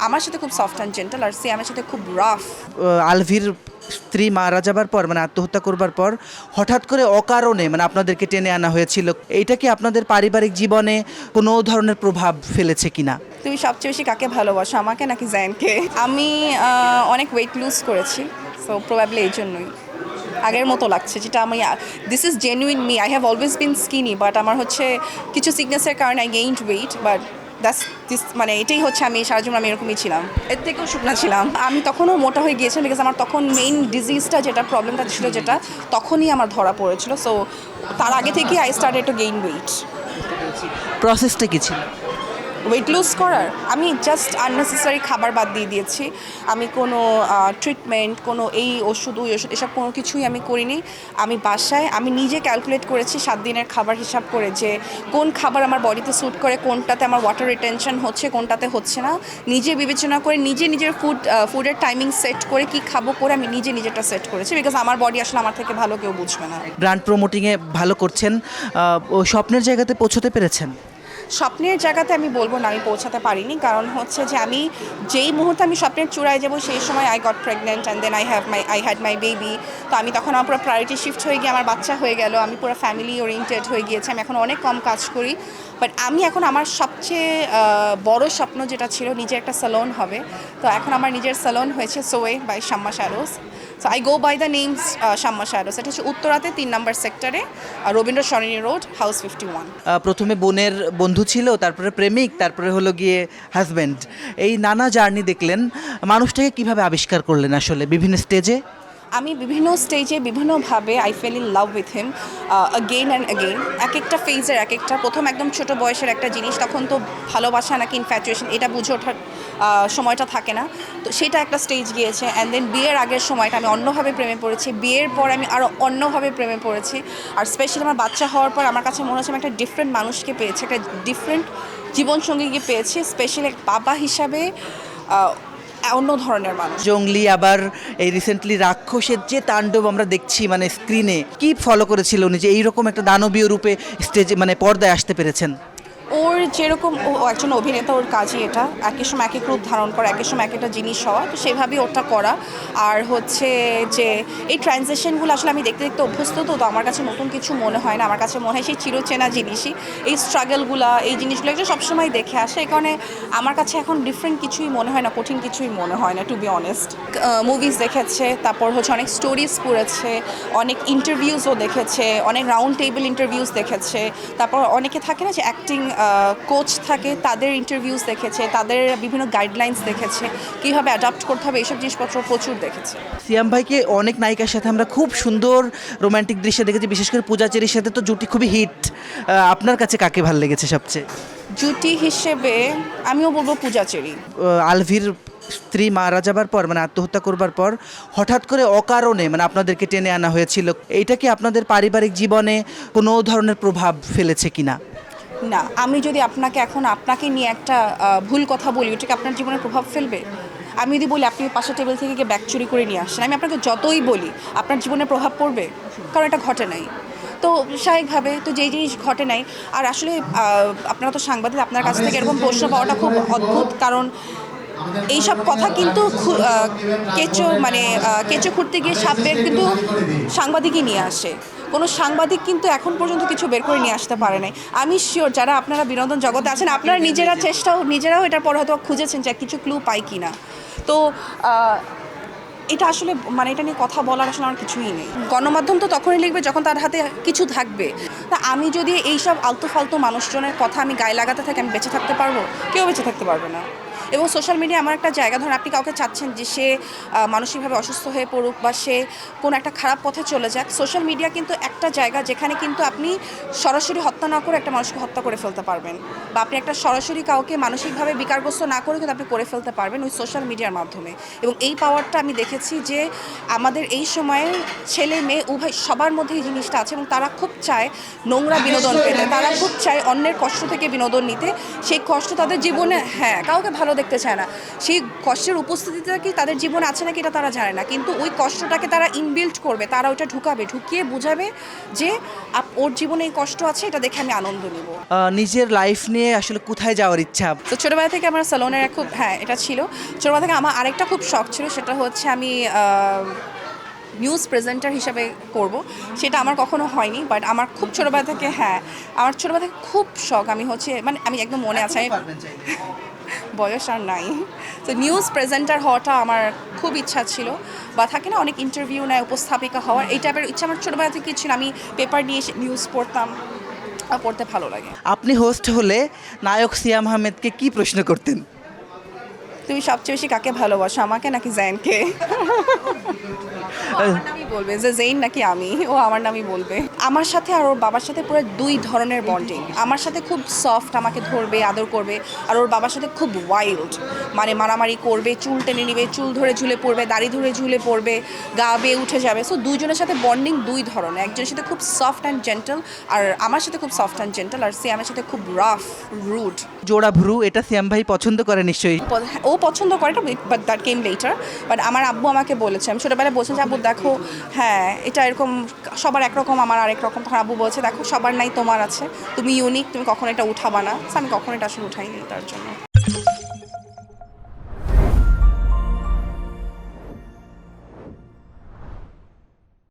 আমার সাথে খুব সফট অ্যান্ড জেন্টাল, আর সিয়ামের সাথে খুব রাফ। আলভির স্ত্রী মারা যাবার পর মানে আত্মহত্যা করবার পর হঠাৎ করে অকারণে মানে আপনাদেরকে টেনে আনা হয়েছিল, এইটা কি আপনাদের পারিবারিক জীবনে কোনো ধরনের প্রভাব ফেলেছে কিনা? তুমি সবচেয়ে বেশি কাকে ভালোবাসো, আমাকে নাকি জায়ানকে? আমি অনেক ওয়েট লুজ করেছি, সো প্রবাবলি এই জন্যই আগের মতো লাগছে, যেটা আমি this is genuine me. I have always been skinny, but আমার হচ্ছে কিছু সিকনেসের কারণে আই গেইনড ওয়েট, বাট মানে এটাই হচ্ছে আমি সারা জীবন আমি এরকমই ছিলাম, এর থেকেও শুকনা ছিলাম। আমি তখনও মোটা হয়ে গিয়েছিলাম, বিকজ আমার তখন মেইন ডিজিজটা যেটা প্রবলেমটা ছিল যেটা তখনই আমার ধরা পড়েছিল। সো তার আগে থেকেই I started to gain weight. প্রসেসটা কি ছিল? ওয়েট লুজ করার আমি জাস্ট আননেসেসারি খাবার বাদ দিয়ে দিয়েছি। আমি কোনো ট্রিটমেন্ট, কোনো এই ওষুধ ওই ওষুধ এসব কোনো কিছুই আমি করিনি। আমি বাসায় আমি নিজে ক্যালকুলেট করেছি 7 দিনের খাবার হিসাব করে, যে কোন খাবার আমার বডিতে স্যুট করে, কোনটাতে আমার ওয়াটার রিটেনশন হচ্ছে, কোনটাতে হচ্ছে না। নিজে বিবেচনা করে নিজের ফুডের টাইমিং সেট করে কি খাবো করে আমি নিজেরটা সেট করেছি, বিকজ আমার বডি আসলে আমার থেকে ভালো কেউ বুঝবে না। ব্র্যান্ড প্রমোটিংয়ে ভালো করছেন, ও স্বপ্নের জায়গাতে পৌঁছতে পেরেছেন? স্বপ্নের জায়গাতে আমি বলবো না আমি পৌঁছাতে পারিনি, কারণ হচ্ছে যে আমি যেই মুহূর্তে আমি স্বপ্নের চূড়ায় যাবো সেই সময় I got pregnant and then I had my baby. তো আমি তখন আমার পুরো প্রায়োরিটি শিফট হয়ে গিয়ে আমার বাচ্চা হয়ে গেল, আমি পুরো ফ্যামিলি ওরিয়েন্টেড হয়ে গিয়েছি, আমি এখন অনেক কম কাজ করি। বাট আমি এখন আমার সবচেয়ে বড় স্বপ্ন যেটা ছিল নিজের একটা স্যালন হবে, তো এখন আমার নিজের স্যালন হয়েছে সোয়ে by Shamma shadows. So I go by the names Shamma shadows. এটা হচ্ছে উত্তরাতে 3 নম্বর সেক্টরে, রবীন্দ্র সরণি রোড, হাউস 51। প্রথমে বোনের বন্ধু ছিল, তারপরে প্রেমিক, তারপরে হলো গিয়ে হাজব্যান্ড, এই নানা জার্নি দেখলেন। মানুষটাকে কিভাবে আবিষ্কার করলেন আসলে বিভিন্ন স্টেজে? আমি বিভিন্ন স্টেজে বিভিন্নভাবে I fail in love with him again and again. এক একটা ফেজের এক একটা, প্রথম একদম ছোট বয়সের একটা জিনিস, তখন তো ভালোবাসা নাকি ইনফ্যাচুয়েশন এটা বুঝে ওঠার সময়টা থাকে না, তো সেটা একটা স্টেজ গিয়েছে। অ্যান্ড দেন বিয়ের আগের সময়টা আমি অন্যভাবে প্রেমে পড়েছি, বিয়ের পর আমি আরও অন্যভাবে প্রেমে পড়েছি। আর স্পেশালি আমার বাচ্চা হওয়ার পর আমার কাছে মনে হচ্ছে আমি একটা ডিফারেন্ট মানুষকে পেয়েছি, একটা ডিফারেন্ট জীবনসঙ্গীকে পেয়েছি, স্পেশালি এক বাবা হিসাবে অন্য ধরনের মানুষ। জঙ্গলি, আবার এই রিসেন্টলি রাক্ষসের যে তাণ্ডব আমরা দেখছি মানে স্ক্রিনে, কি ফলো করেছিল উনি যে এইরকম একটা দানবীয় রূপে স্টেজে মানে পর্দায় আসতে পেরেছেন? ওর যেরকম ও একজন অভিনেতা, ওর কাজই এটা, একই সময় এক এক রূপ ধারণ করা, একই সময় এক একটা জিনিস হওয়া, তো সেভাবেই ওটা করা। আর হচ্ছে যে এই ট্রানজেকশনগুলো আসলে আমি দেখতে দেখতে অভ্যস্ত, তো আমার কাছে নতুন কিছু মনে হয় না, আমার কাছে মনে হয় সেই চিরচেনা জিনিসই। এই স্ট্রাগলগুলো, এই জিনিসগুলো এটা সবসময় দেখে আসে, এই কারণে আমার কাছে এখন ডিফারেন্ট কিছুই মনে হয় না, কঠিন কিছুই মনে হয় না, টু বি অনেস্ট। মুভিজ দেখেছে, তারপর হচ্ছে অনেক স্টোরিজ পড়েছে, অনেক ইন্টারভিউসও দেখেছে, অনেক রাউন্ড টেবিল ইন্টারভিউস দেখেছে, তারপর অনেকে থাকে না যে অ্যাক্টিং কোচ থাকে, তাদের ইন্টারভিউস দেখেছে, তাদের বিভিন্ন গাইডলাইন্স দেখেছে, কীভাবে অ্যাডাপ্ট করতে হবে, এইসব জিনিসপত্র প্রচুর দেখেছে। সিয়াম ভাইকে অনেক নায়িকার সাথে আমরা খুব সুন্দর রোমান্টিক দৃশ্য দেখেছি, বিশেষ করে পূজা চেরির সাথে তো জুটি খুবই হিট। আপনার কাছে কাকে ভালো লেগেছে সবচেয়ে? জুটি হিসেবে আমিও বলবো পূজা চেরি। আলভির স্ত্রী মারা যাবার পর মানে আত্মহত্যা করবার পর হঠাৎ করে অকারণে মানে আপনাদেরকে টেনে আনা হয়েছিল, এইটা কি আপনাদের পারিবারিক জীবনে কোনো ধরনের প্রভাব ফেলেছে কিনা? না, আমি যদি আপনাকে নিয়ে একটা ভুল কথা বলি, ওটাকে আপনার জীবনে প্রভাব ফেলবে? আমি যদি বলি আপনি পাশের টেবিল থেকে গিয়ে ব্যাগ চুরি করে নিয়ে আসছেন, আমি আপনাকে যতই বলি আপনার জীবনে প্রভাব পড়বে, কারণ এটা ঘটে নাই। তো স্বাভাবিকভাবে তো যেই জিনিস ঘটে নাই, আর আসলে আপনারা তো সাংবাদিক, আপনার কাছ থেকে এরকম প্রশ্ন পাওয়াটা খুব অদ্ভুত, কারণ এইসব কথা কিন্তু কেঁচো খুঁড়তে গিয়ে সাপ বের কিন্তু সাংবাদিকই নিয়ে আসে। কোনো সাংবাদিক কিন্তু এখন পর্যন্ত কিছু বের করে নিয়ে আসতে পারে নাই। আমি শিওর যারা আপনারা বিনোদন জগতে আছেন, আপনারা নিজেরাও এটার পর হয়তো খুঁজেছেন যে কিছু ক্লু পাই কি না। তো এটা আসলে মানে এটা নিয়ে কথা বলার আসলে আমার কিছুই নেই। গণমাধ্যম তো তখনই লিখবে যখন তার হাতে কিছু থাকবে। তা আমি যদি এইসব আলতু ফালতু মানুষজনের কথা আমি গায়ে লাগাতে থাকি, আমি বেঁচে থাকতে পারবো? কেউ বেঁচে থাকতে পারবে না। এবং সোশ্যাল মিডিয়া এমন একটা জায়গা, ধরুন আপনি কাউকে চাচ্ছেন যে সে মানসিকভাবে অসুস্থ হয়ে পড়ুক বা সে কোনো একটা খারাপ পথে চলে যাক, সোশ্যাল মিডিয়া কিন্তু একটা জায়গা যেখানে কিন্তু আপনি সরাসরি হত্যা না করে একটা মানুষকে হত্যা করে ফেলতে পারবেন, বা আপনি একটা সরাসরি কাউকে মানসিকভাবে বিকারগ্রস্ত না করে কিন্তু আপনি করে ফেলতে পারবেন ওই সোশ্যাল মিডিয়ার মাধ্যমে। এবং এই পাওয়ারটা আমি দেখেছি যে আমাদের এই সময়ে ছেলে মেয়ে উভয় সবার মধ্যে এই জিনিসটা আছে, এবং তারা খুব চায় নোংরা বিনোদন পেতে, তারা খুব চায় অন্যের কষ্ট থেকে বিনোদন নিতে, সেই কষ্ট তাদের জীবনে কাউকে ভালো দেখতে চায় না, সেই কষ্টের উপস্থিতিটা কি তাদের জীবনে আছে নাকি এটা তারা জানে না, কিন্তু ওই কষ্টটাকে তারা ইনবিল্ট করবে, তারা ওইটা ঢুকিয়ে বোঝাবে যে ওর জীবনে এই কষ্ট আছে, এটা দেখে আমি আনন্দ নিব। নিজের লাইফ নিয়ে আসলে কোথায় যাওয়ার ইচ্ছা? তো ছোটোবেলা থেকে আমার স্যালনের খুব, হ্যাঁ এটা ছিল ছোটোবেলা থেকে। আমার আরেকটা খুব শখ ছিল, সেটা হচ্ছে আমি নিউজ প্রেজেন্টার হিসাবে করব। সেটা আমার কখনো হয়নি, বাট আমার খুব ছোটোবেলা থেকে, হ্যাঁ আমার ছোটোবেলা থেকে খুব শখ। আমি হচ্ছে মানে আমি একদম মনে আছে, বয়স আর নাই, তো নিউজ প্রেজেন্টার হওয়াটা আমার খুব ইচ্ছা ছিল, বা থাকে না অনেক ইন্টারভিউ নেয় উপস্থাপিকা হওয়ার, এই টাইপের ইচ্ছা আমার ছোটোবেলা থেকে ছিল। আমি পেপার নিয়ে এসে নিউজ পড়তাম, পড়তে ভালো লাগে। আপনি হোস্ট হলে নায়ক সিয়াম আহমেদকে কি প্রশ্ন করতেন? তুমি সবচেয়ে বেশি কাকে ভালোবাসো, আমাকে নাকি জাইনকে? আমার নামই বলবে যে জেইন নাকি আমি, ও আমার নামই বলবে। আমার সাথে আর ওর বাবার সাথে পুরো দুই ধরনের বন্ডিং। আমার সাথে খুব সফট, আমাকে ধরবে, আদর করবে, আর ওর বাবার সাথে খুব ওয়াইল্ড, মানে মারামারি করবে, চুল টেনে নিবে, চুল ধরে ঝুলে পড়বে, দাড়ি ধরে ঝুলে পড়বে, গা বেয়ে উঠে যাবে। সো দুইজনের সাথে বন্ডিং দুই ধরনের, একজনের সাথে খুব সফট অ্যান্ড জেন্টাল, আর আমার সাথে খুব সফট অ্যান্ড জেন্টাল, আর সিয়ামের সাথে খুব রাফ রুড। জোড়া ভ্রু, এটা সিয়াম ভাই পছন্দ করে নিশ্চয়ই। ও পছন্দ করে, but that came letter. But আমার আব্বু আমাকে বলেছে, আমি ছোটোবেলায় বলছেন যে আব্বু দেখো, হ্যাঁ এটা এরকম সবার একরকম, আমার আরেক রকম। তখন আব্বু বলছে দেখো সবার নাই তোমার আছে, তুমি ইউনিক, তুমি কখনো এটা উঠাবা না। আমি কখনো এটা আসলে উঠাইনি তার জন্য।